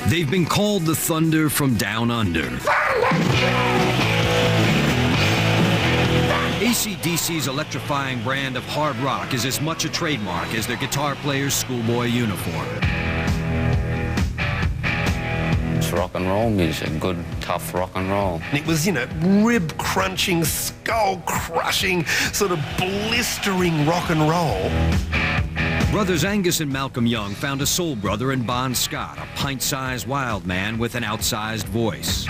They've been called the Thunder from Down Under. ACDC's electrifying brand of hard rock is as much a trademark as their guitar player's schoolboy uniform. It's rock and roll music, good, tough rock and roll. It was, you know, rib-crunching, skull-crushing, sort of blistering rock and roll. Brothers Angus and Malcolm Young found a soul brother in Bon Scott, a pint-sized wild man with an outsized voice.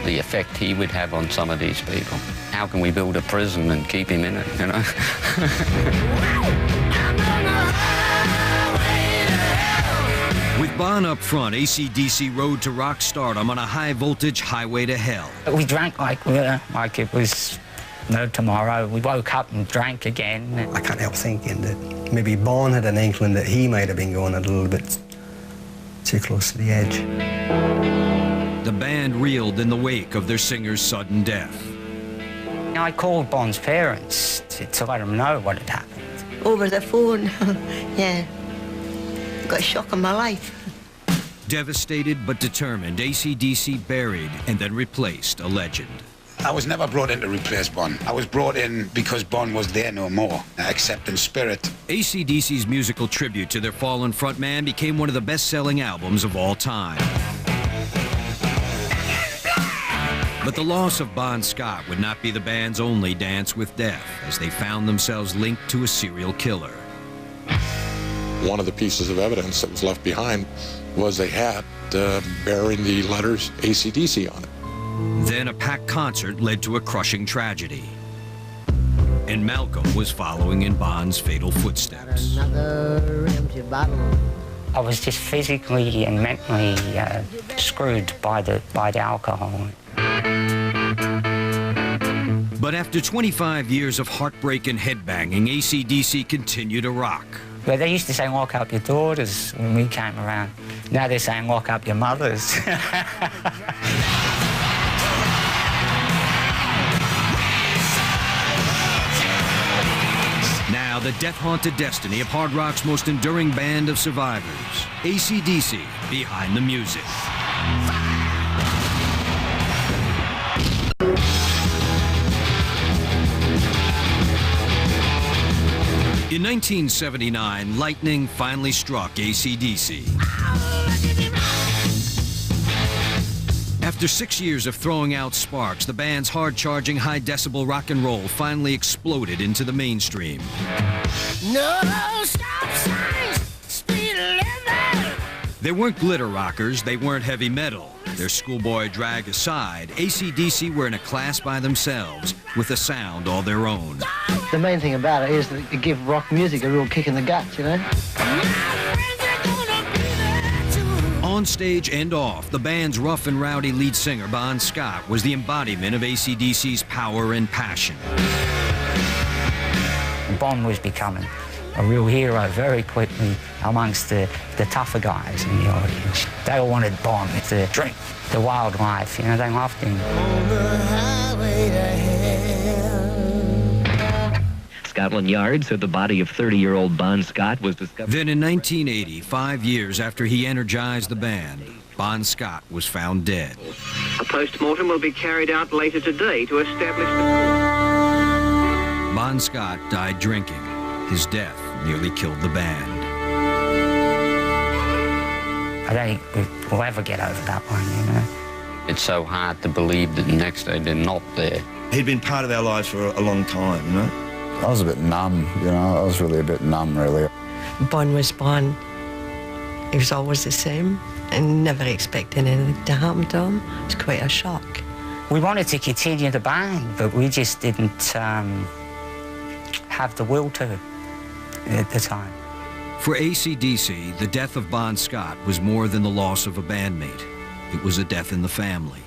The effect he would have on some of these people. How can we build a prison and keep him in it, you know? With Bon up front, ACDC rode to rock stardom on a high-voltage highway to hell. We drank like it was no tomorrow. We woke up and drank again. I can't help thinking that maybe Bon had an inkling that he might have been going a little bit too close to the edge. The band reeled in the wake of their singer's sudden death. I called Bon's parents to let them know what had happened. Over the phone, yeah. Got a shock in my life. Devastated but determined, ACDC buried and then replaced a legend. I was never brought in to replace Bon. I was brought in because Bon was there no more, except in spirit. ACDC's musical tribute to their fallen frontman became one of the best-selling albums of all time. But the loss of Bon Scott would not be the band's only dance with death, as they found themselves linked to a serial killer. One of the pieces of evidence that was left behind was a hat bearing the letters ACDC on it. Then a packed concert led to a crushing tragedy. And Malcolm was following in Bon's fatal footsteps. Another empty bottle. I was just physically and mentally screwed by the alcohol. But after 25 years of heartbreak and headbanging, ACDC continued to rock. But they used to say, lock up your daughters when we came around. Now they're saying, lock up your mothers. Now, the death-haunted destiny of hard rock's most enduring band of survivors, ACDC, behind the music. In 1979, lightning finally struck ACDC. After 6 years of throwing out sparks, the band's hard-charging, high-decibel rock and roll finally exploded into the mainstream. No stop signs, speed limit. They weren't glitter rockers, they weren't heavy metal. Their schoolboy drag aside, ACDC were in a class by themselves, with a sound all their own. The main thing about it is that it gives rock music a real kick in the guts, you know? On stage and off, the band's rough and rowdy lead singer, Bon Scott, was the embodiment of ACDC's power and passion. Bon was becoming a real hero very quickly amongst the tougher guys in the audience. They all wanted Bon to drink the wild life, you know, they loved him. On the highway to hell. Scotland Yard said the body of 30-year-old Bon Scott was discovered. Then in 1980, 5 years after he energized the band, Bon Scott was found dead. A post-mortem will be carried out later today to establish the cause. Bon Scott died drinking. His death nearly killed the band. I don't think we'll ever get over that one, you know. It's so hard to believe that the next day they're not there. He'd been part of our lives for a long time, you know. I was a bit numb, you know. I was really a bit numb, really. Bon was Bon. He was always the same and never expecting anything to happen to him. It was quite a shock. We wanted to continue the band, but we just didn't have the will to at the time. For ACDC, the death of Bon Scott was more than the loss of a bandmate. It was a death in the family.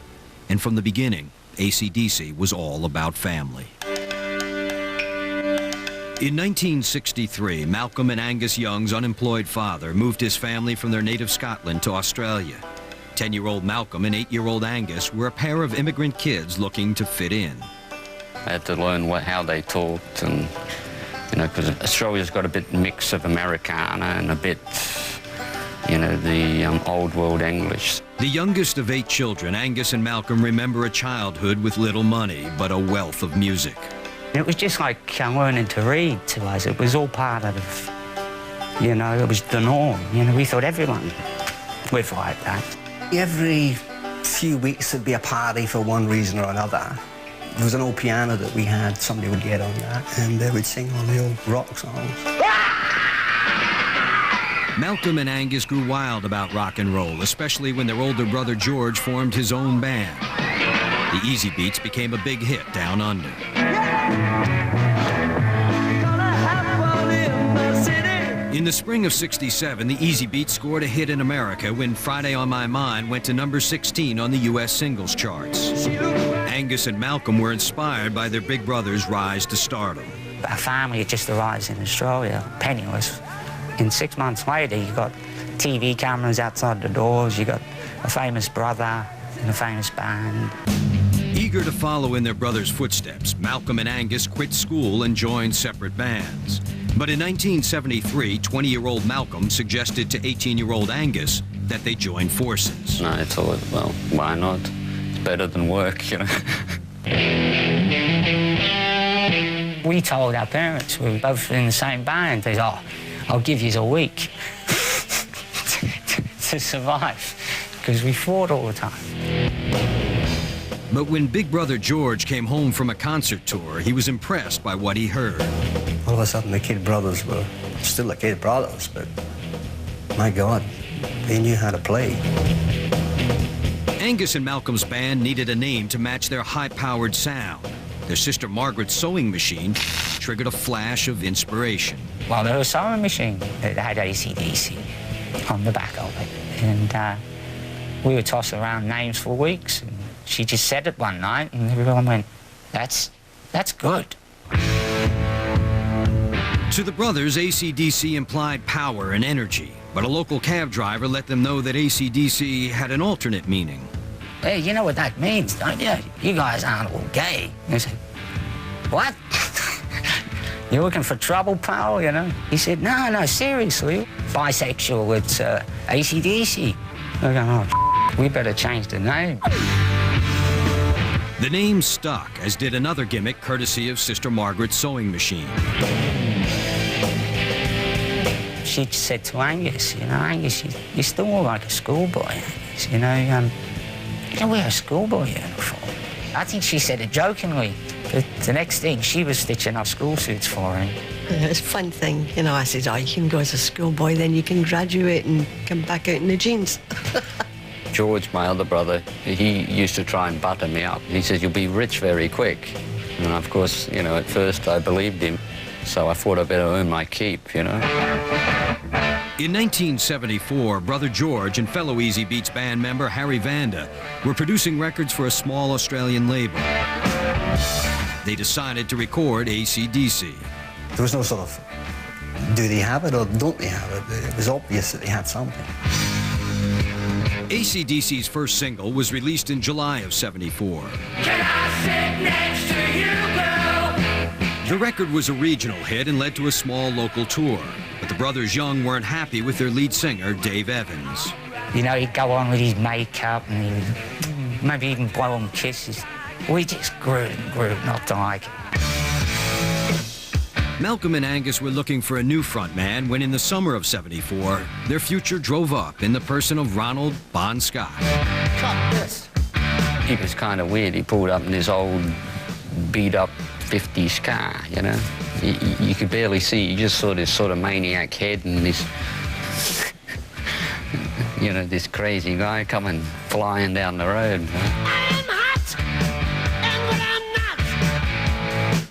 And from the beginning, ACDC was all about family. In 1963, Malcolm and Angus Young's unemployed father moved his family from their native Scotland to Australia. 10-year-old Malcolm and 8-year-old Angus were a pair of immigrant kids looking to fit in. I had to learn how they talked and You know, because Australia's got a bit mix of Americana and a bit, you know, the old world English. The youngest of 8 children, Angus and Malcolm remember a childhood with little money, but a wealth of music. It was just like learning to read to us. It was all part of, you know, it was the norm. You know, we thought everyone lived like that. Every few weeks there'd be a party for one reason or another. There was an old piano that we had, somebody would get on that, and they would sing all the old rock songs. Malcolm and Angus grew wild about rock and roll, especially when their older brother George formed his own band. The Easy Beats became a big hit down under. In the spring of '67, the Easy Beats scored a hit in America when Friday on My Mind went to number 16 on the U.S. singles charts. Angus and Malcolm were inspired by their big brother's rise to stardom. Our family had just arrived in Australia, penniless. And 6 months later, you got TV cameras outside the doors, you got a famous brother and a famous band. Eager to follow in their brother's footsteps, Malcolm and Angus quit school and joined separate bands. But in 1973, 20-year-old Malcolm suggested to 18-year-old Angus that they join forces. No, I thought, well, why not? It's better than work, you know. We told our parents we were both in the same band. They said, oh, I'll give you a week to survive, because we fought all the time. But when big brother George came home from a concert tour, he was impressed by what he heard. All of a sudden, the kid brothers were still the kid brothers, but my God, they knew how to play. Angus and Malcolm's band needed a name to match their high-powered sound. Their sister Margaret's sewing machine triggered a flash of inspiration. Well, there was a sewing machine that had ACDC on the back of it. And we would toss around names for weeks. And she just said it one night, and everyone went, that's good. To the brothers, ACDC implied power and energy. But a local cab driver let them know that ACDC had an alternate meaning. Hey, you know what that means, don't you? You guys aren't all gay. I said, what? You looking for trouble, pal, you know? He said, no, seriously. Bisexual, it's ACDC. I go, oh, we better change the name. The name stuck, as did another gimmick courtesy of Sister Margaret's sewing machine. She said to Angus, you know, Angus, you still look like a schoolboy, Angus, you know, you don't wear a schoolboy uniform. I think she said it jokingly, but the next thing, she was stitching up school suits for him. It's a fun thing, you know. I said, oh, you can go as a schoolboy, then you can graduate and come back out in the jeans. George, my other brother, he used to try and butter me up. He says, you'll be rich very quick. And of course, you know, at first I believed him, so I thought I'd better earn my keep, you know. In 1974, brother George and fellow Easy Beats band member Harry Vanda were producing records for a small Australian label. They decided to record ACDC. There was no sort of, do they have it or don't they have it? It was obvious that they had something. ACDC's first single was released in July of '74. Can I sit next to you, girl? The record was a regional hit and led to a small local tour. But the brothers Young weren't happy with their lead singer, Dave Evans. You know, he'd go on with his makeup and he would maybe even blow him kisses. We just grew not to like it. Malcolm and Angus were looking for a new frontman when in the summer of '74, their future drove up in the person of Ronald Bon Scott. He was kind of weird. He pulled up in his old beat-up 50s car, you know. You could barely see. You just saw this sort of maniac head and this, you know, this crazy guy coming flying down the road. You know? I'm hot, and when I'm not,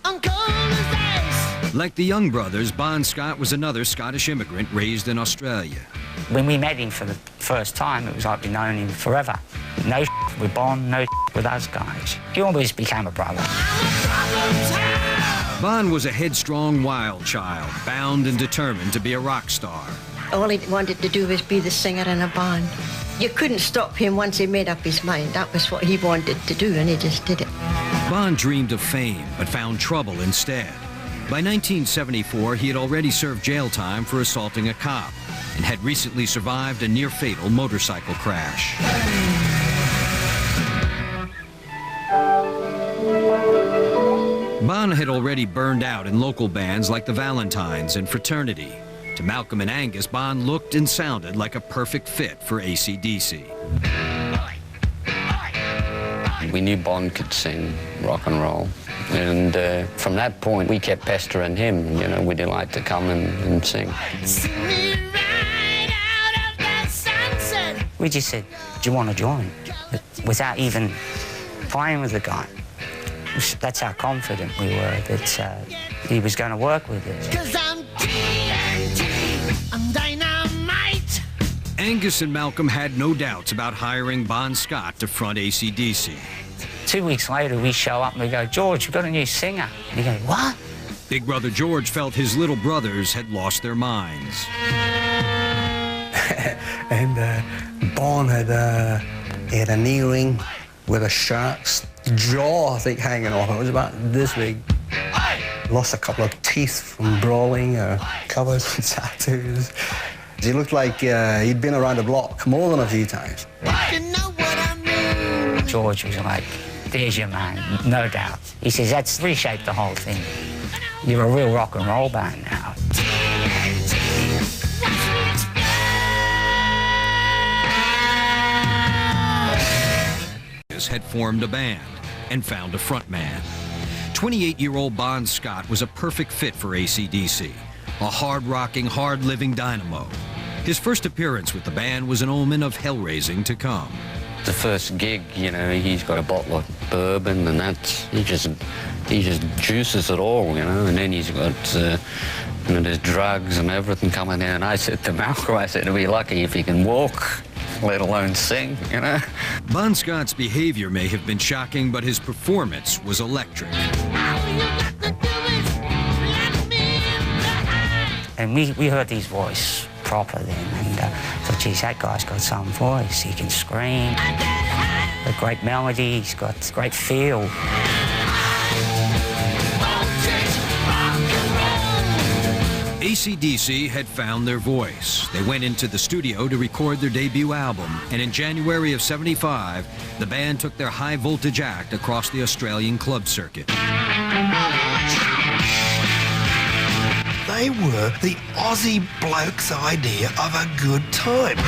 I'm cold as ice. Like the Young brothers, Bon Scott was another Scottish immigrant raised in Australia. When we met him for the first time, it was like we'd known him forever. No with Bon, no with us guys. He always became a brother. Bon was a headstrong, wild child, bound and determined to be a rock star. All he wanted to do was be the singer in a band. You couldn't stop him once he made up his mind. That was what he wanted to do, and he just did it. Bon dreamed of fame, but found trouble instead. By 1974, he had already served jail time for assaulting a cop and had recently survived a near-fatal motorcycle crash. Bon had already burned out in local bands like the Valentines and Fraternity. To Malcolm and Angus, Bon looked and sounded like a perfect fit for ACDC. We knew Bon could sing rock and roll. And from that point, we kept pestering him. You know, would he like to come and sing? We just said, do you want to join? Without even playing with the guy. That's how confident we were that he was going to work with us. 'Cause I'm TNT, I'm dynamite. Angus and Malcolm had no doubts about hiring Bon Scott to front ACDC. 2 weeks later, we show up and we go, George, we've got a new singer. And he goes, what? Big brother George felt his little brothers had lost their minds. And Bon had an earring with a shark's jaw, I think, hanging off. It was about this big. Lost a couple of teeth from brawling, covered with tattoos. He looked like he'd been around the block more than a few times. You know what I mean? George was like, there's your man, no doubt. He says, that's reshaped the whole thing. You're a real rock and roll band now. Had formed a band and found a frontman. 28-year-old Bon Scott was a perfect fit for ACDC, a hard-rocking, hard-living dynamo. His first appearance with the band was an omen of hell-raising to come. The first gig, you know, he's got a bottle of bourbon and he just juices it all, you know, and then he's got you know, there's drugs and everything coming in. And I said to Malcolm, I said, he'll be lucky if he can walk, let alone sing, you know. Bon Scott's behavior may have been shocking, but his performance was electric. And we heard his voice proper then, and thought, geez, that guy's got some voice. He can scream, a great melody, he's got great feel. ACDC had found their voice. They went into the studio to record their debut album, and in January of '75, the band took their high-voltage act across the Australian club circuit. They were the Aussie bloke's idea of a good time.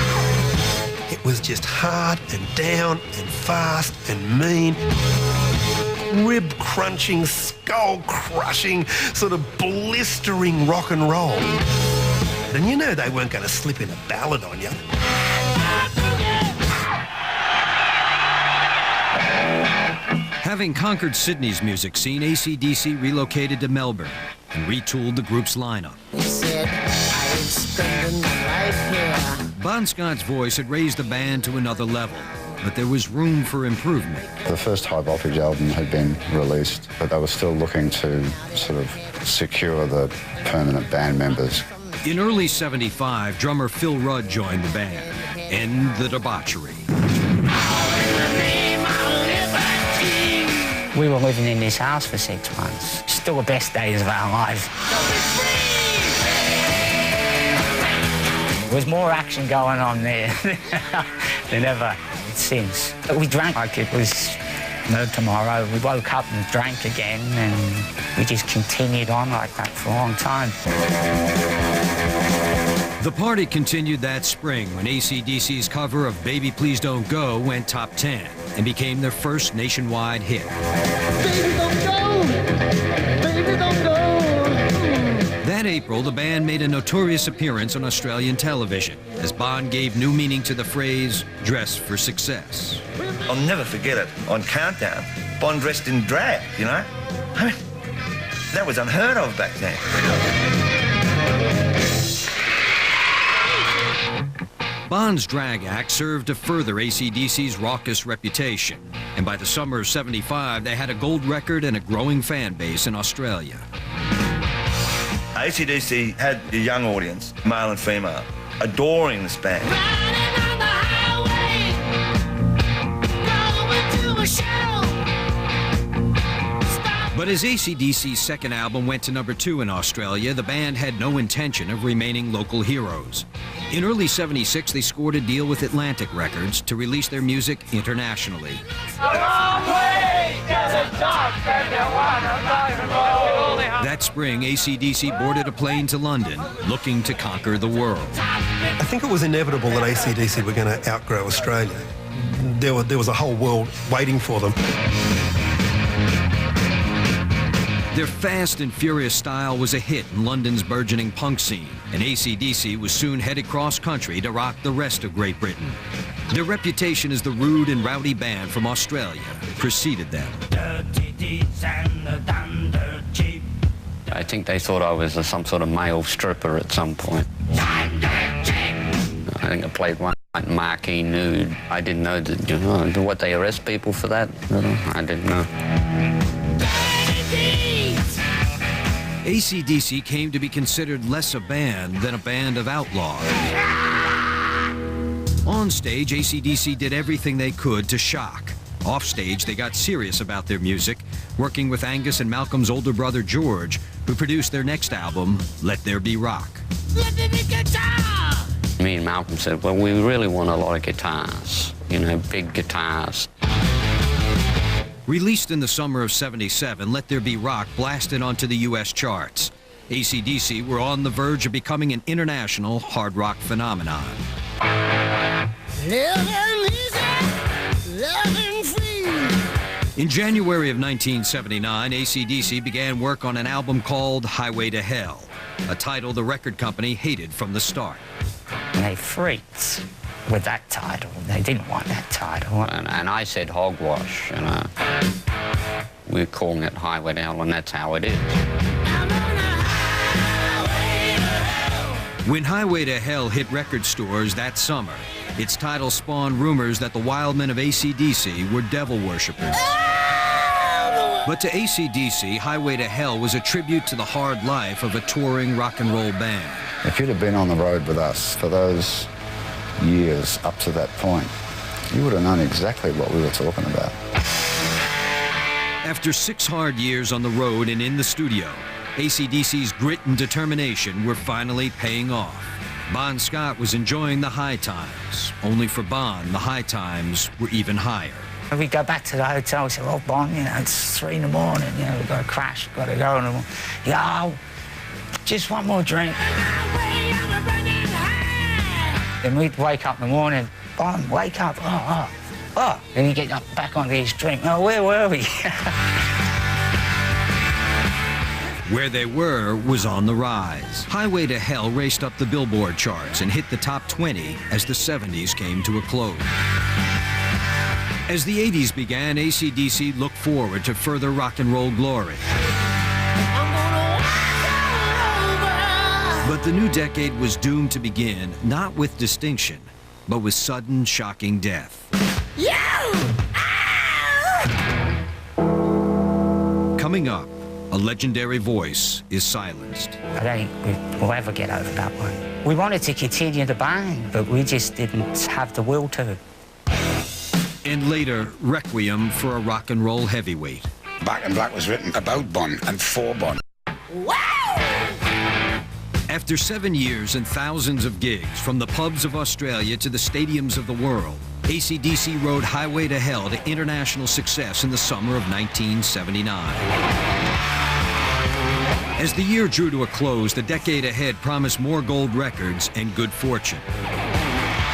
It was just hard and down and fast and mean. Rib-crunching, skull-crushing, sort of blistering rock and roll. And you know they weren't going to slip in a ballad on you. Having conquered Sydney's music scene, ACDC relocated to Melbourne and retooled the group's lineup. He said, I ain't spending my life here. Bon Scott's voice had raised the band to another level, but there was room for improvement. The first high voltage album had been released, but they were still looking to sort of secure the permanent band members. In early '75, drummer Phil Rudd joined the band. End the debauchery. We were living in this house for 6 months. Still the best days of our lives. There was more action going on there than ever since. We drank like it was no tomorrow. We woke up and drank again, and we just continued on like that for a long time. The party continued that spring when ACDC's cover of Baby Please Don't Go went top 10 and became their first nationwide hit. Baby, don't go! Baby, don't go! That April, the band made a notorious appearance on Australian television as Bon gave new meaning to the phrase, dress for success. I'll never forget it. On Countdown, Bon dressed in drag, you know? I mean, that was unheard of back then. Bon's drag act served to further ACDC's raucous reputation, and by the summer of '75, they had a gold record and a growing fan base in Australia. ACDC had a young audience, male and female, adoring this band. But But as ACDC's second album went to #2 in Australia, the band had no intention of remaining local heroes. In early '76, they scored a deal with Atlantic Records to release their music internationally. That spring, ACDC boarded a plane to London, looking to conquer the world. I think it was inevitable that ACDC were going to outgrow Australia. There was a whole world waiting for them. Their fast and furious style was a hit in London's burgeoning punk scene, and ACDC was soon headed cross-country to rock the rest of Great Britain. Their reputation as the rude and rowdy band from Australia preceded them. I think they thought I was some sort of male stripper at some point. I think I played one marquee nude. I didn't know that, you know, what, they arrest people for that? I didn't know. ACDC came to be considered less a band than a band of outlaws. On stage, ACDC did everything they could to shock. Off stage, they got serious about their music, working with Angus and Malcolm's older brother George, who produced their next album, Let There Be Rock. Me and Malcolm said, well, we really want a lot of guitars, you know, big guitars. Released in the summer of '77, Let There Be Rock blasted onto the U.S. charts. ACDC were on the verge of becoming an international hard rock phenomenon. In January of 1979, ACDC began work on an album called Highway to Hell, a title the record company hated from the start. They freaked with that title. They didn't want that title. And I said hogwash, you know. We're calling it Highway to Hell, and that's how it is. When Highway to Hell hit record stores that summer, its title spawned rumors that the wild men of ACDC were devil worshippers. But to ACDC, Highway to Hell was a tribute to the hard life of a touring rock and roll band. If you'd have been on the road with us for those years up to that point, you would have known exactly what we were talking about. After 6 hard years on the road and in the studio, ACDC's grit and determination were finally paying off. Bon Scott was enjoying the high times. Only for Bon, the high times were even higher. We go back to the hotel, we say, well, Bon, you know, it's 3 in the morning, you know, we've got to crash, we've got to go. And yeah, just one more drink. And we'd wake up in the morning, Bon, wake up, oh. And he'd get up back onto his drink. Oh, where were we? Where they were was on the rise. Highway to Hell raced up the Billboard charts and hit the top 20 as the '70s came to a close. As the '80s began, ACDC looked forward to further rock and roll glory. But the new decade was doomed to begin, not with distinction, but with sudden, shocking death. Coming up, a legendary voice is silenced. I don't think we'll ever get over that one. We wanted to continue the band, but we just didn't have the will to. And later, Requiem for a rock and roll heavyweight. Back in Black was written about Bon and for Bon. After 7 years and thousands of gigs, from the pubs of Australia to the stadiums of the world, ACDC rode Highway to Hell to international success in the summer of 1979. As the year drew to a close, the decade ahead promised more gold records and good fortune.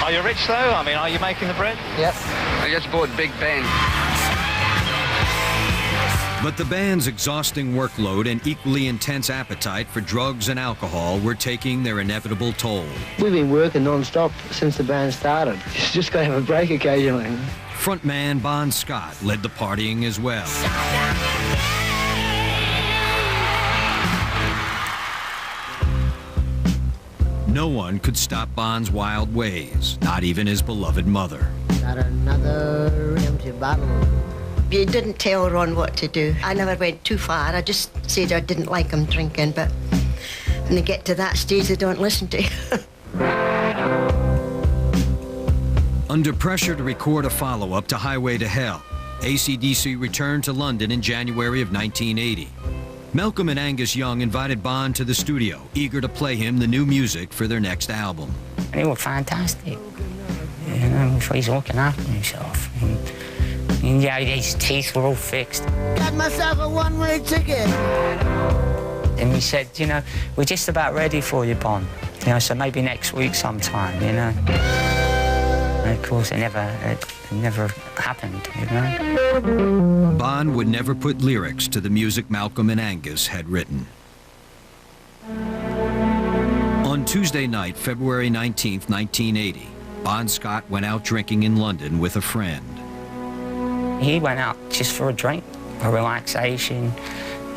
Are you rich, though? I mean, are you making the bread? Yep. I just bought Big Ben. But the band's exhausting workload and equally intense appetite for drugs and alcohol were taking their inevitable toll. We've been working non-stop since the band started. You just got to have a break occasionally. Frontman Bon Scott led the partying as well. No one could stop Bon's wild ways, not even his beloved mother. Got another empty bottle. You didn't tell Ron what to do. I never went too far. I just said I didn't like him drinking, but when they get to that stage, they don't listen to you. Under pressure to record a follow-up to Highway to Hell, ACDC returned to London in January of 1980. Malcolm and Angus Young invited Bond to the studio, eager to play him the new music for their next album. And he was fantastic. You know, he's looking after himself. And yeah, his teeth were all fixed. Got myself a one-way ticket. And he said, you know, we're just about ready for you, Bond. You know, so maybe next week sometime, you know. And of course, it never happened, you know. Bond would never put lyrics to the music Malcolm and Angus had written. On Tuesday night, February 19th, 1980, Bon Scott went out drinking in London with a friend. He went out just for a drink, for relaxation,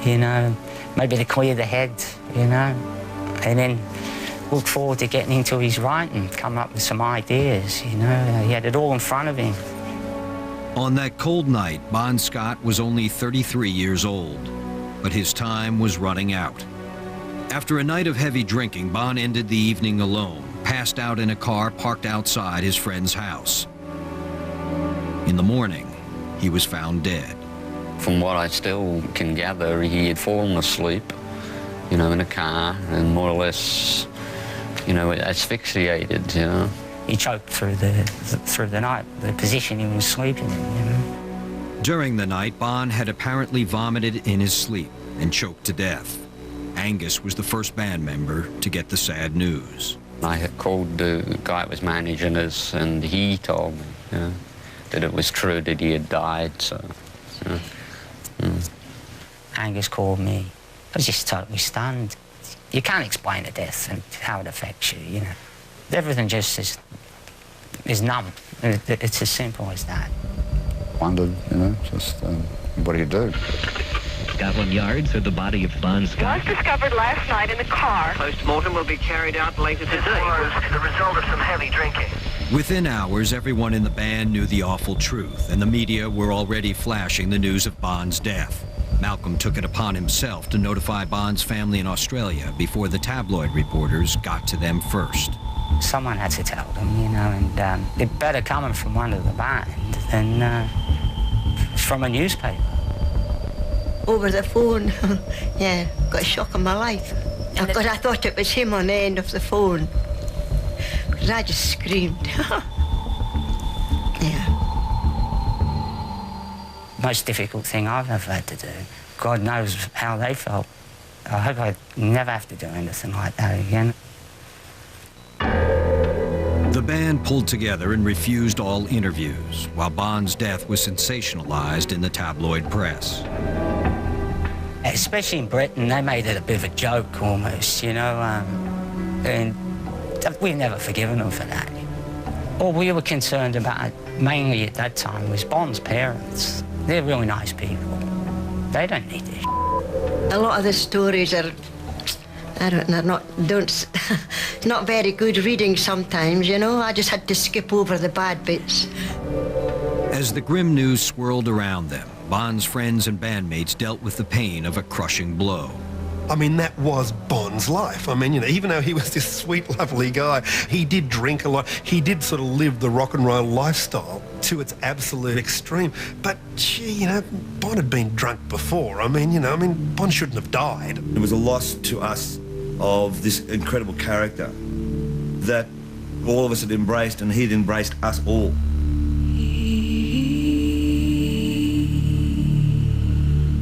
you know, maybe to clear the head, you know, and then look forward to getting into his writing, come up with some ideas, you know. He had it all in front of him. On that cold night, Bon Scott was only 33 years old, but his time was running out. After a night of heavy drinking, Bon ended the evening alone, passed out in a car parked outside his friend's house. In the morning, he was found dead. From what I still can gather, he had fallen asleep, you know, in a car and more or less, you know, asphyxiated, you know. He choked through the night, the position he was sleeping in, you know. During the night, Bon had apparently vomited in his sleep and choked to death. Angus was the first band member to get the sad news. I had called the guy that was managing us, and he told me, you know, that it was true that he had died, so, you know. Angus called me. I was just totally stunned. You can't explain a death and how it affects you, you know. Everything just is numb. It's as simple as that. Wondered, you know, just what do you do? Scotland Yard said the body of Bon Scott was discovered last night in the car. Post-mortem will be carried out later today. Was the result of some heavy drinking. Within hours, everyone in the band knew the awful truth, and the media were already flashing the news of Bon's death. Malcolm took it upon himself to notify Bon's family in Australia before the tabloid reporters got to them first. Someone had to tell them, you know, and it better coming from one of the band than from a newspaper. Over the phone, yeah, got a shock of my life. Because I thought it was him on the end of the phone. Because I just screamed. Yeah. Most difficult thing I've ever had to do. God knows how they felt. I hope I never have to do anything like that again. The band pulled together and refused all interviews, while Bon's death was sensationalized in the tabloid press. Especially in Britain, they made it a bit of a joke almost, you know, and we've never forgiven them for that. All we were concerned about, mainly at that time, was Bon's parents. They're really nice people. They don't need this. A lot of the stories are, I don't know, not very good reading sometimes, you know. I just had to skip over the bad bits. As the grim news swirled around them, Bon's friends and bandmates dealt with the pain of a crushing blow. I mean, that was Bon's life. I mean, you know, even though he was this sweet, lovely guy, he did drink a lot. He did sort of live the rock and roll lifestyle to its absolute extreme. But, gee, you know, Bon had been drunk before. I mean, Bon shouldn't have died. It was a loss to us of this incredible character that all of us had embraced, and he'd embraced us all.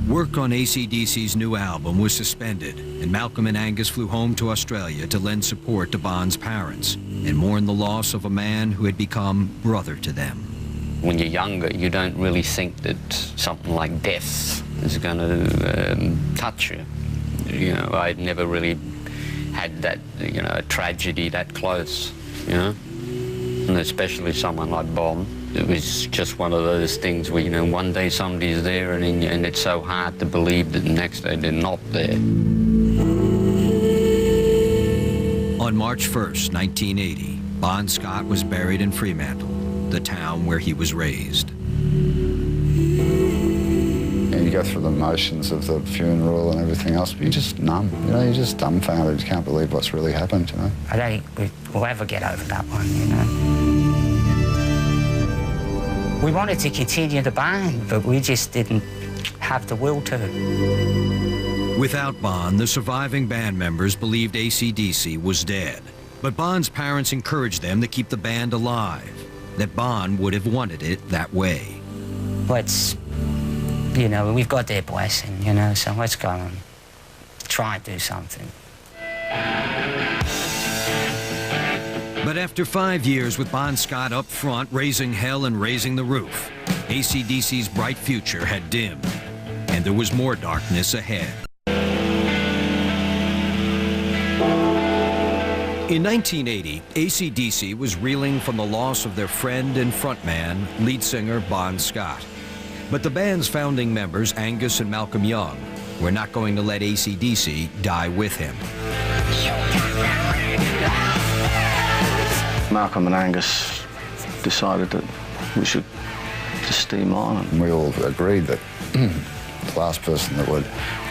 Work on ACDC's new album was suspended, and Malcolm and Angus flew home to Australia to lend support to Bon's parents and mourn the loss of a man who had become brother to them. When you're younger, you don't really think that something like death is going to touch you. You know, I'd never really had that, you know, a tragedy that close, you know, and especially someone like Bon. It was just one of those things where, you know, one day somebody's there and it's so hard to believe that the next day they're not there. On March 1st, 1980, Bon Scott was buried in Fremantle, the town where he was raised. And you go through the motions of the funeral and everything else, but you're just numb. You know, you're just dumbfounded. You can't believe what's really happened, you know. I don't think we'll ever get over that one, you know. We wanted to continue the band, but we just didn't have the will to. Without Bon, the surviving band members believed ACDC was dead. But Bon's parents encouraged them to keep the band alive, that Bon would have wanted it that way. Let's, you know, we've got their blessing, you know, so let's go and try and do something. But after 5 years with Bon Scott up front, raising hell and raising the roof, ACDC's bright future had dimmed, and there was more darkness ahead. In 1980, ACDC was reeling from the loss of their friend and frontman, lead singer Bon Scott. But the band's founding members, Angus and Malcolm Young, were not going to let ACDC die with him. Malcolm and Angus decided that we should just steam on. And we all agreed that the last person that would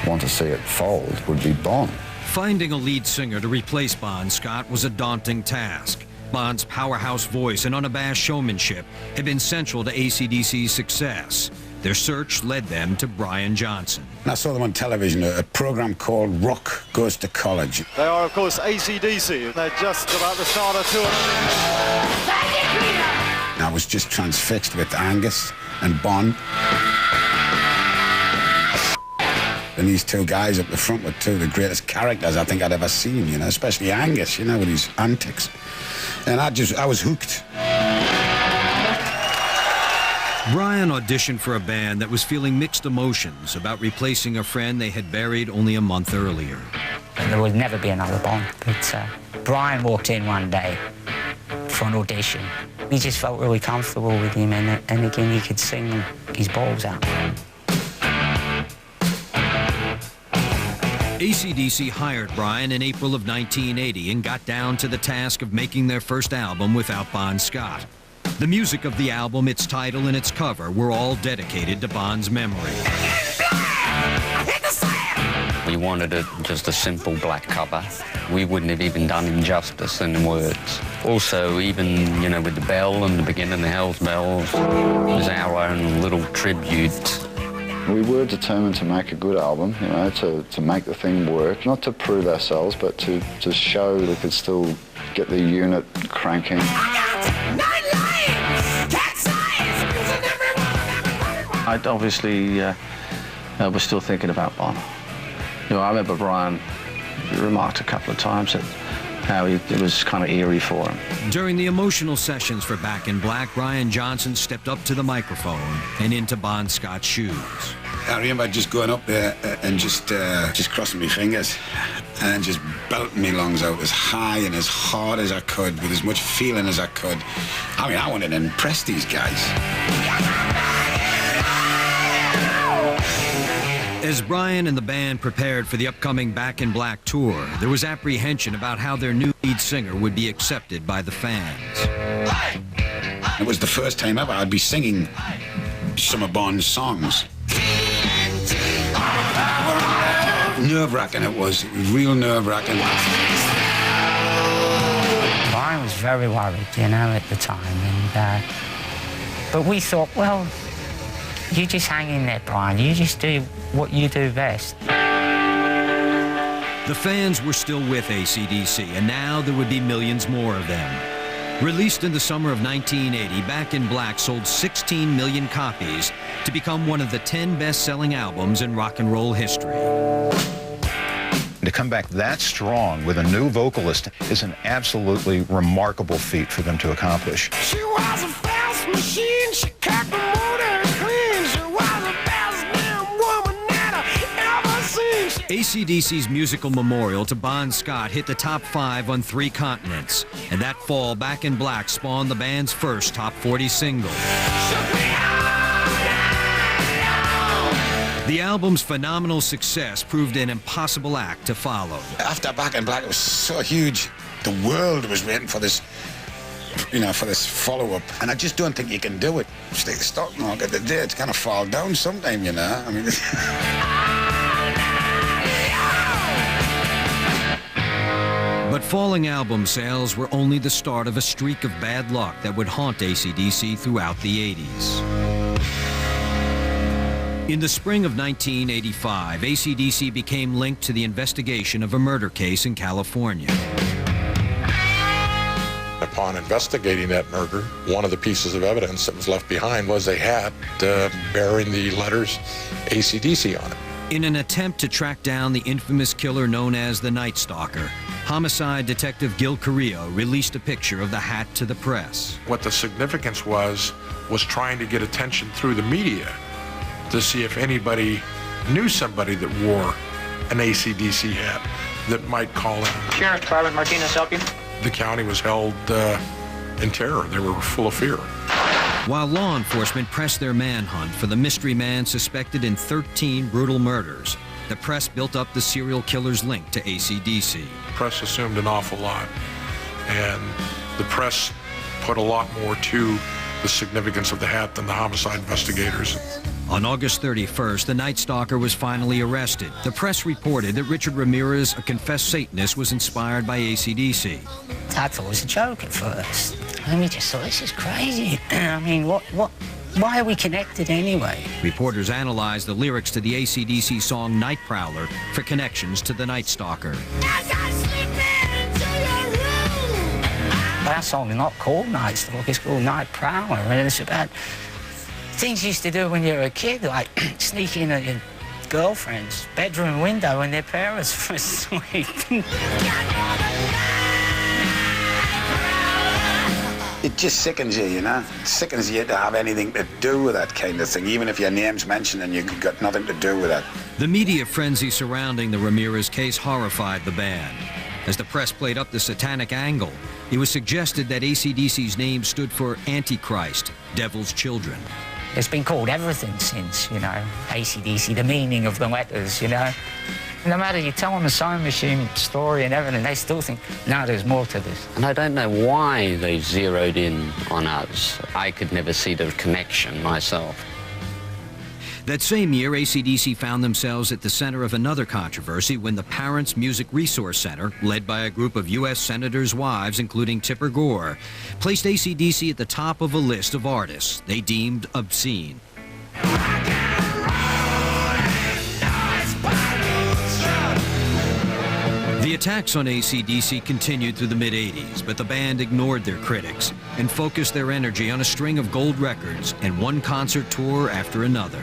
want to see it fold would be Bon. Finding a lead singer to replace Bon Scott was a daunting task. Bon's powerhouse voice and unabashed showmanship had been central to ACDC's success. Their search led them to Brian Johnson. I saw them on television, a program called Rock Goes to College. They are, of course, ACDC. They're just about to start a tour. I was just transfixed with Angus and Bon. And these two guys up the front were two of the greatest characters I think I'd ever seen, you know, especially Angus, you know, with his antics. And I was hooked. Brian auditioned for a band that was feeling mixed emotions about replacing a friend they had buried only a month earlier. There would never be another Bon, but Brian walked in one day for an audition. We just felt really comfortable with him, and again, he could sing his balls out. ACDC hired Brian in April of 1980 and got down to the task of making their first album without Bon Scott. The music of the album, its title, and its cover were all dedicated to Bon's memory. We wanted just a simple black cover. We wouldn't have even done him justice in words. Also, even, you know, with the bell and the beginning, the Hell's Bells, was our own little tribute. We were determined to make a good album, you know, to make the thing work. Not to prove ourselves, but to show we could still get the unit cranking. I obviously was still thinking about Bon. You know, I remember Brian remarked a couple of times that how it was kind of eerie for him. During the emotional sessions for Back in Black, Brian Johnson stepped up to the microphone and into Bon Scott's shoes. I remember just going up there and just crossing my fingers and just belting my lungs out as high and as hard as I could with as much feeling as I could. I mean, I wanted to impress these guys. As Brian and the band prepared for the upcoming Back in Black tour, there was apprehension about how their new lead singer would be accepted by the fans. It was the first time ever I'd be singing some of Bon's songs. Nerve-wracking it was real nerve-wracking. Brian was very worried, you know, at the time, and but we thought, well, you just hang in there, Brian. You just do what you do best. The fans were still with ACDC, and now there would be millions more of them. Released in the summer of 1980, Back in Black sold 16 million copies to become one of the 10 best-selling albums in rock and roll history. To come back that strong with a new vocalist is an absolutely remarkable feat for them to accomplish. She was a fast machine, she cut the motor clean. She was the best damn woman that I ever seen. ACDC's musical memorial to Bon Scott hit the top 5 on 3 continents, and that fall, Back in Black spawned the band's first top 40 single. The album's phenomenal success proved an impossible act to follow. After Back in Black, it was so huge. The world was waiting for this, you know, for this follow-up. And I just don't think you can do it. Just like the stock market today, it's going to fall down sometime, you know. I mean... But falling album sales were only the start of a streak of bad luck that would haunt ACDC throughout the 80s. In the spring of 1985, ACDC became linked to the investigation of a murder case in California. Upon investigating that murder, one of the pieces of evidence that was left behind was a hat bearing the letters ACDC on it. In an attempt to track down the infamous killer known as the Night Stalker, homicide detective Gil Carrillo released a picture of the hat to the press. What the significance was trying to get attention through the media to see if anybody knew somebody that wore an ACDC hat that might call in. Sheriff Department, Martinez, help you? The county was held in terror. They were full of fear. While law enforcement pressed their manhunt for the mystery man suspected in 13 brutal murders, the press built up the serial killer's link to ACDC. The press assumed an awful lot, and the press put a lot more to the significance of the hat than the homicide investigators. On August 31st, the Night Stalker was finally arrested. The press reported that Richard Ramirez, a confessed Satanist, was inspired by ACDC. I thought it was a joke at first. And we just thought, this is crazy. I mean, why are we connected anyway? Reporters analyzed the lyrics to the ACDC song Night Prowler for connections to the Night Stalker. Our song is not called Night Stalker, it's called Night Prowler, and it's about things you used to do when you were a kid, like sneak in at your girlfriend's bedroom window when their parents were asleep. It just sickens you, you know? It sickens you to have anything to do with that kind of thing, even if your name's mentioned and you've got nothing to do with it. The media frenzy surrounding the Ramirez case horrified the band. As the press played up the satanic angle, it was suggested that ACDC's name stood for Antichrist, Devil's Children. It's been called everything since, you know, ACDC, the meaning of the letters, you know. No matter you tell them the sewing machine story and everything, they still think, no, there's more to this. And I don't know why they zeroed in on us. I could never see the connection myself. That same year, ACDC found themselves at the center of another controversy when the Parents Music Resource Center, led by a group of U.S. senators' wives, including Tipper Gore, placed ACDC at the top of a list of artists they deemed obscene. The attacks on ACDC continued through the mid-'80s, but the band ignored their critics and focused their energy on a string of gold records and one concert tour after another.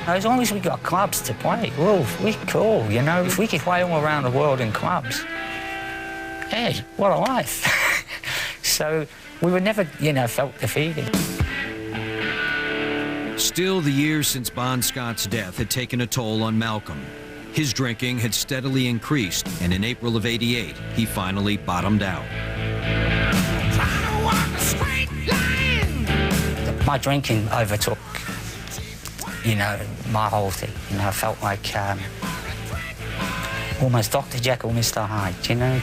As long as we got clubs to play, well, we're cool, you know. If we could play all around the world in clubs, hey, what a life. So we were never, you know, felt defeated. Still, the years since Bon Scott's death had taken a toll on Malcolm. His drinking had steadily increased, and in April of '88, he finally bottomed out. My drinking overtook, you know, my whole thing. You know, I felt like almost Dr. Jekyll, Mr. Hyde, you know.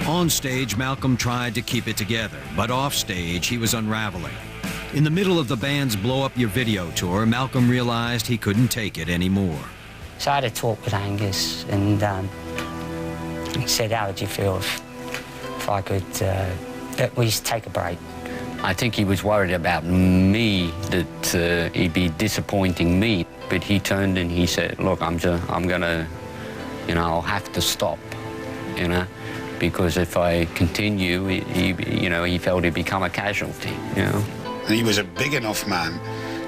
On stage, Malcolm tried to keep it together, but off stage, he was unraveling. In the middle of the band's Blow Up Your Video tour, Malcolm realized he couldn't take it anymore. So I had a talk with Angus, and he said, how would you feel if I could at least take a break? I think he was worried about me, that he'd be disappointing me. But he turned and he said, look, I'm gonna, you know, I'll have to stop, you know, because if I continue, he felt he'd become a casualty, you know. And he was a big enough man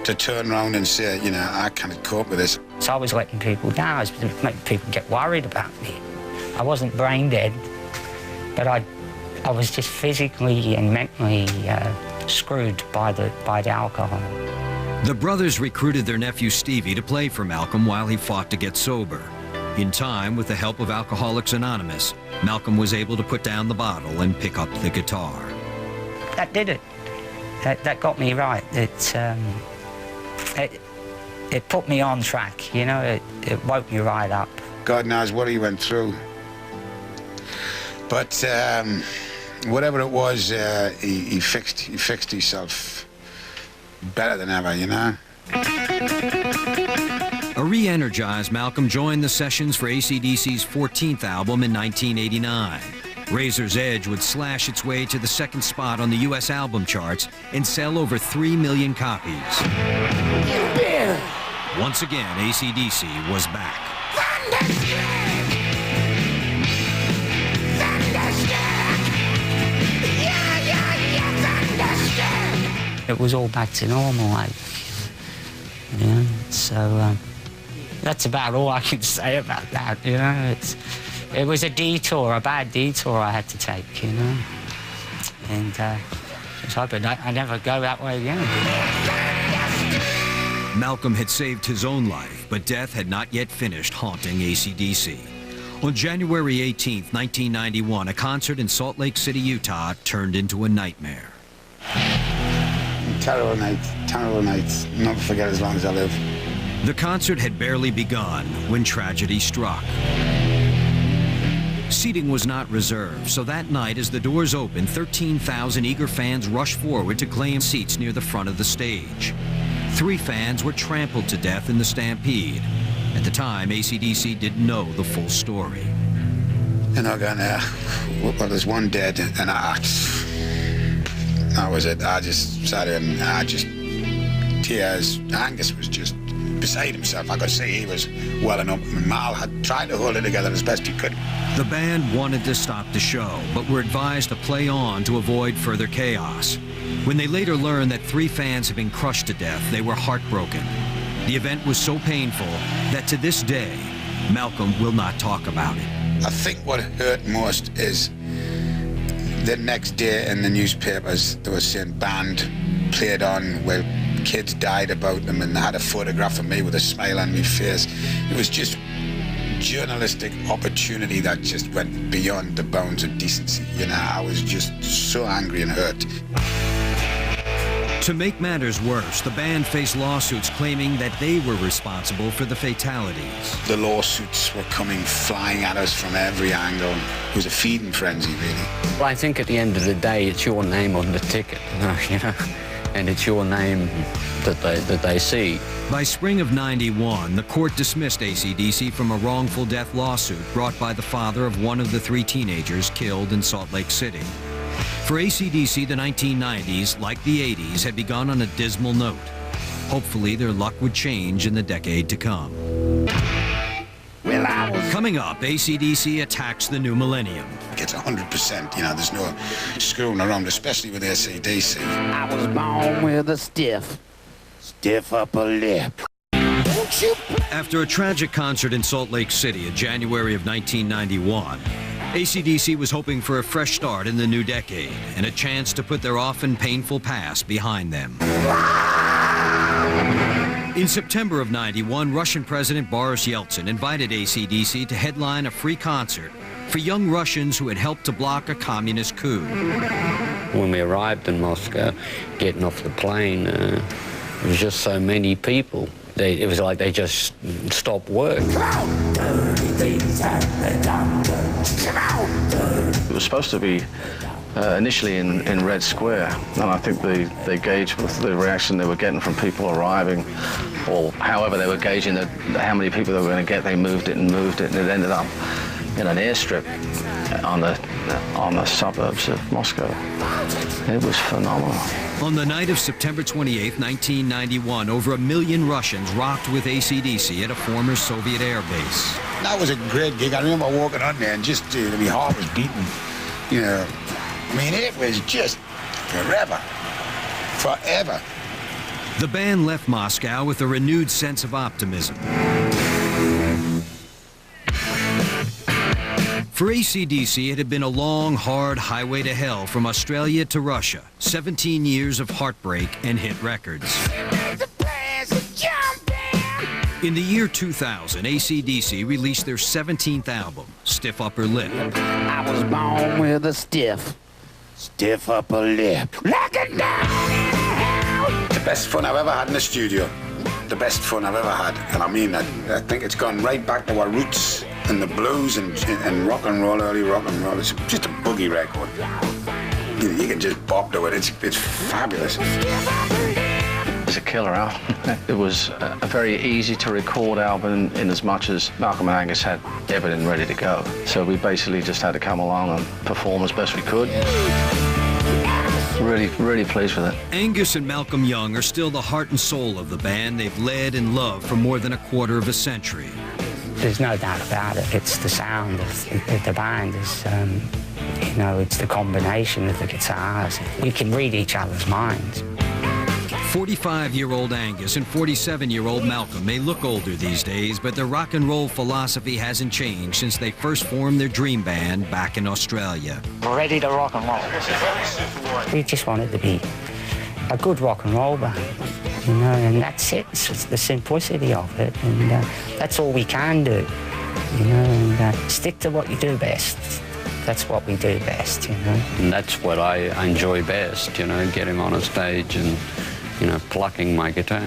to turn around and say, you know, I can't cope with this. So I was letting people down. I was making people get worried about me. I wasn't brain dead, but I was just physically and mentally screwed by the alcohol. The brothers recruited their nephew Stevie to play for Malcolm while he fought to get sober. In time, with the help of Alcoholics Anonymous, Malcolm was able to put down the bottle and pick up the guitar. That did it. That got me right. It put me on track, you know, it woke me right up. God knows what he went through. But whatever it was, he fixed himself better than ever, you know. A re-energize, Malcolm joined the sessions for ACDC's 14th album in 1989. Razor's Edge would slash its way to the second spot on the U.S. album charts and sell over 3 million copies. Once again, ACDC was back. It was all back to normal, like, you know, so that's about all I can say about that, you know. It was a detour, a bad detour I had to take, you know, and just hoping I never go that way again. Malcolm had saved his own life, but death had not yet finished haunting ACDC. On January 18, 1991, a concert in Salt Lake City, Utah, turned into a nightmare. Terrible nights. Never forget as long as I live. The concert had barely begun when tragedy struck. Seating was not reserved, so that night, as the doors opened, 13,000 eager fans rushed forward to claim seats near the front of the stage. 3 fans were trampled to death in the stampede. At the time, ACDC didn't know the full story. You know, going there, well, there's one dead, and that was it. I just sat there and tears. Angus was just beside himself. I could see he was welling up. Mal had tried to hold it together as best he could. The band wanted to stop the show, but were advised to play on to avoid further chaos. When they later learned that 3 fans had been crushed to death, they were heartbroken. The event was so painful that to this day, Malcolm will not talk about it. I think what hurt most is the next day in the newspapers, they were saying band played on, well, kids died about them, and they had a photograph of me with a smile on my face. It was just journalistic opportunity that just went beyond the bounds of decency. You know, I was just so angry and hurt. To make matters worse, the band faced lawsuits claiming that they were responsible for the fatalities. The lawsuits were coming flying at us from every angle. It was a feeding frenzy, really. Well, I think at the end of the day, it's your name on the ticket, you know, and it's your name that they see. By spring of '91, the court dismissed ACDC from a wrongful death lawsuit brought by the father of one of the 3 teenagers killed in Salt Lake City. For ACDC, the 1990s, like the 80s, had begun on a dismal note. Hopefully, their luck would change in the decade to come. Coming up, ACDC attacks the new millennium. It's 100%, you know, there's no screwing around, especially with ACDC. I was born with a stiff upper lip. After a tragic concert in Salt Lake City in January of 1991, ACDC was hoping for a fresh start in the new decade and a chance to put their often painful past behind them. In September of '91, Russian President Boris Yeltsin invited ACDC to headline a free concert for young Russians who had helped to block a communist coup. When we arrived in Moscow, getting off the plane, there was just so many people. It was like they just stopped work. It was supposed to be initially in Red Square, and I think they gauged with the reaction they were getting from people arriving, or however they were gauging how many people they were going to get. They moved it, and it ended up in an airstrip on the suburbs of Moscow. It was phenomenal. On the night of September 28, 1991, over 1 million Russians rocked with ACDC at a former Soviet air base. That was a great gig. I remember walking on there and just, my heart was beating, you know. I mean, it was just forever. The band left Moscow with a renewed sense of optimism. For ACDC, it had been a long, hard highway to hell from Australia to Russia. 17 years of heartbreak and hit records. In the year 2000, ACDC released their 17th album, Stiff Upper Lip. I was born with a stiff upper lip. The best fun I've ever had in the studio. The best fun I've ever had. And I mean that. I think it's gone right back to our roots and the blues and rock and roll, early rock and roll. It's just a boogie record. You can just bop to it. It's fabulous. as a killer album. It was a very easy to record album in as much as Malcolm and Angus had everything ready to go. So we basically just had to come along and perform as best we could. Really pleased with it. Angus and Malcolm Young are still the heart and soul of the band they've led and loved for more than a quarter of a century. There's no doubt about it. It's the sound of the band. You know, it's the combination of the guitars. We can read each other's minds. 45-year-old Angus and 47-year-old Malcolm may look older these days, but their rock and roll philosophy hasn't changed since they first formed their dream band back in Australia. We're ready to rock and roll. We just wanted to be a good rock and roll band, you know, and that's it. It's the simplicity of it, and that's all we can do, you know, and stick to what you do best. That's what we do best, you know. And that's what I enjoy best, you know, getting on a stage and, you know, plucking my guitar.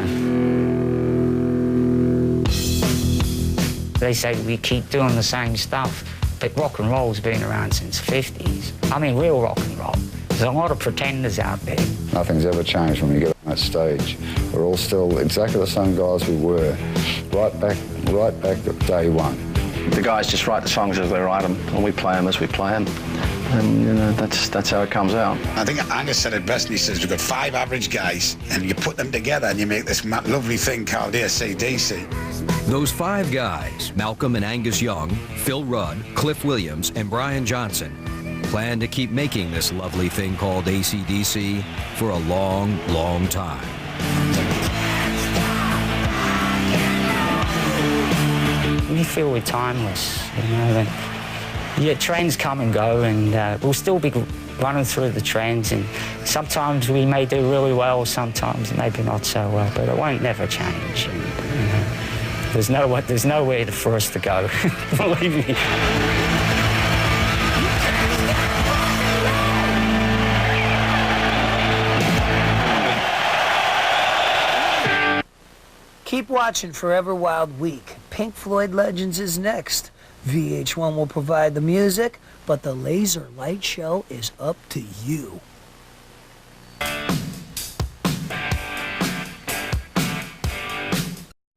They say we keep doing the same stuff, but rock and roll's been around since the 50s. I mean, real rock and roll. There's a lot of pretenders out there. Nothing's ever changed when we get on that stage. We're all still exactly the same guys we were, right back at day one. The guys just write the songs as they write them, and we play them as we play them. And, you know, that's how it comes out. I think Angus said it best, and he says, we've got 5 average guys, and you put them together and you make this lovely thing called ACDC. Those 5 guys, Malcolm and Angus Young, Phil Rudd, Cliff Williams, and Brian Johnson, plan to keep making this lovely thing called ACDC for a long, long time. We feel we're timeless, you know, and yeah, trends come and go, and we'll still be running through the trends, and sometimes we may do really well, sometimes maybe not so well, but it won't never change. And, you know, there's nowhere for us to go, believe me. Keep watching Forever Wild Week. Pink Floyd Legends is next. VH1 will provide the music, but the laser light show is up to you.